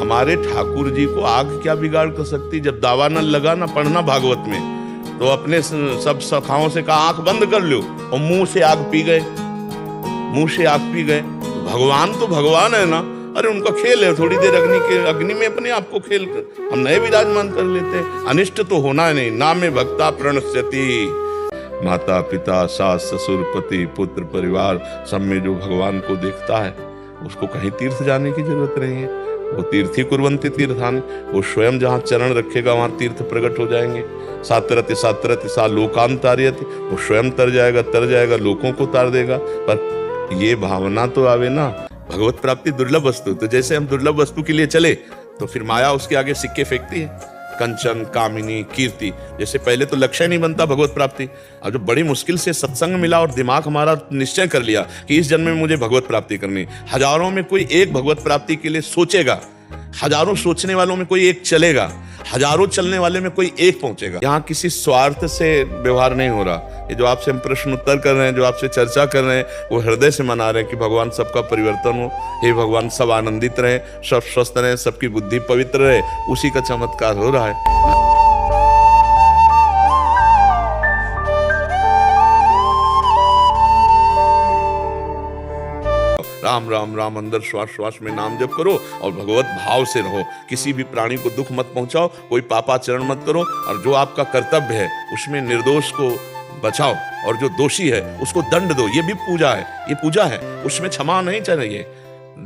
हमारे ठाकुर जी को आग क्या बिगाड़ कर सकती? जब दावा न लगा ना पढ़ना भागवत में, तो अपने सब सखाओं से कहा आंख बंद कर लो, और मुंह से आग पी गए, मुंह से आग पी गए। तो भगवान है ना, अरे उनका खेल है, थोड़ी देर अग्नि में अपने आप को खेल कर हम नए विराजमान कर लेते हैं। अनिष्ट तो होना नहीं, नामे भक्ता प्रणश्यति। माता पिता सास ससुर पति पुत्र परिवार सब में जो भगवान को देखता है, उसको कहीं तीर्थ जाने की जरूरत नहीं है। वो तीर्थी कुर्वन्ति तीर्थान, वो स्वयं जहाँ चरण रखेगा वहाँ तीर्थ प्रकट हो जाएंगे। सातरति सातरति सा लोकांतार्यति, वो स्वयं तर जाएगा, लोगों को तार देगा। पर ये भावना तो आवे ना, भगवत प्राप्ति दुर्लभ वस्तु। तो जैसे हम दुर्लभ वस्तु के लिए चले तो फिर माया उसके आगे सिक्के फेंकती है। कंचन कामिनी कीर्ति, जैसे पहले तो लक्ष्य नहीं बनता भगवत प्राप्ति, और जो बड़ी मुश्किल से सत्संग मिला और दिमाग हमारा निश्चय कर लिया कि इस जन्म में मुझे भगवत प्राप्ति करनी, हजारों में कोई एक भगवत प्राप्ति के लिए सोचेगा, हजारों सोचने वालों में कोई एक चलेगा, हजारों चलने वाले में कोई एक पहुंचेगा। यहाँ किसी स्वार्थ से व्यवहार नहीं हो रहा। ये जो आपसे हम प्रश्न उत्तर कर रहे हैं, जो आपसे चर्चा कर रहे हैं, वो हृदय से मना रहे हैं कि भगवान सबका परिवर्तन हो, हे भगवान सब आनंदित रहे, सब स्वस्थ रहे, सबकी बुद्धि पवित्र रहे, उसी का चमत्कार हो रहा है। राम राम राम अंदर श्वास श्वास में नाम जप करो और भगवत भाव से रहो। किसी भी प्राणी को दुख मत पहुंचाओ, कोई पापाचरण मत करो, और जो आपका कर्तव्य है उसमें निर्दोष को बचाओ, और जो दोषी है उसको दंड दो। ये भी पूजा है, ये पूजा है, उसमें क्षमा नहीं चाहिए।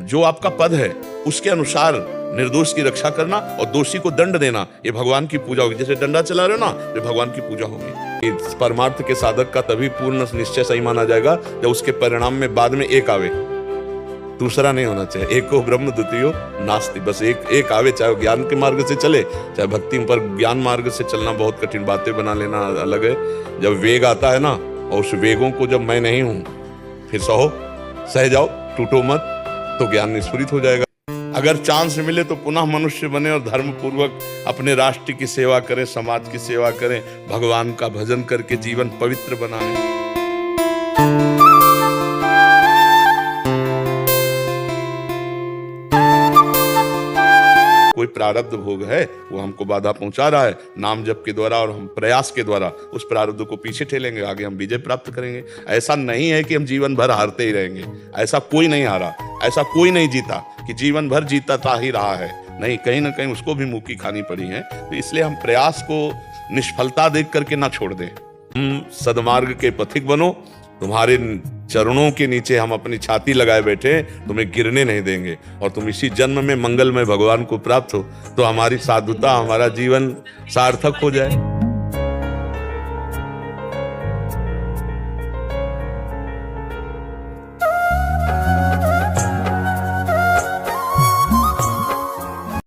जो आपका पद है उसके अनुसार निर्दोष की रक्षा करना और दोषी को दंड देना, ये भगवान की पूजा होगी। जैसे डंडा चला रहे हो ना, ये भगवान की पूजा होगी। इस परमार्थ के साधक का तभी पूर्ण निश्चय सही माना जाएगा जब उसके परिणाम में बाद में एक आवे, दूसरा नहीं होना चाहिए। एको ब्रह्म द्वितीयो नास्ति, बस एक आवे, चाहे ज्ञान के मार्ग से चले चाहे भक्ति पर। ज्ञान मार्ग से चलना बहुत कठिन, बातें बना लेना अलग है। जब वेग आता है ना, और उस वेगों को जब मैं नहीं हूं, फिर सह जाओ, टूटो मत, तो ज्ञान निस्फुरित हो जाएगा। अगर चांस मिले तो पुनः मनुष्य बने और धर्म पूर्वक अपने राष्ट्र की सेवा करें, समाज की सेवा करें, भगवान का भजन करके जीवन पवित्र बनाएं। कोई प्रारब्ध भोग है वो हमको बाधा पहुंचा रहा है, नाम जप के द्वारा और हम प्रयास के द्वारा उस प्रारब्ध को पीछे ठेलेंगे, आगे हम विजय प्राप्त करेंगे। ऐसा नहीं है कि हम जीवन भर हारते ही रहेंगे, ऐसा कोई नहीं हारा, ऐसा कोई नहीं जीता कि जीवन भर जीता ही रहा है। नहीं, कहीं ना कहीं उसको भी मुक्की खानी पड़ी है। तो इसलिए हम प्रयास को निष्फलता देख करके ना छोड़ दें। सदमार्ग के पथिक बनो, तुम्हारे चरणों के नीचे हम अपनी छाती लगाए बैठे, तुम्हें गिरने नहीं देंगे, और तुम इसी जन्म में मंगलमय भगवान को प्राप्त हो, तो हमारी साधुता, हमारा जीवन सार्थक हो जाए।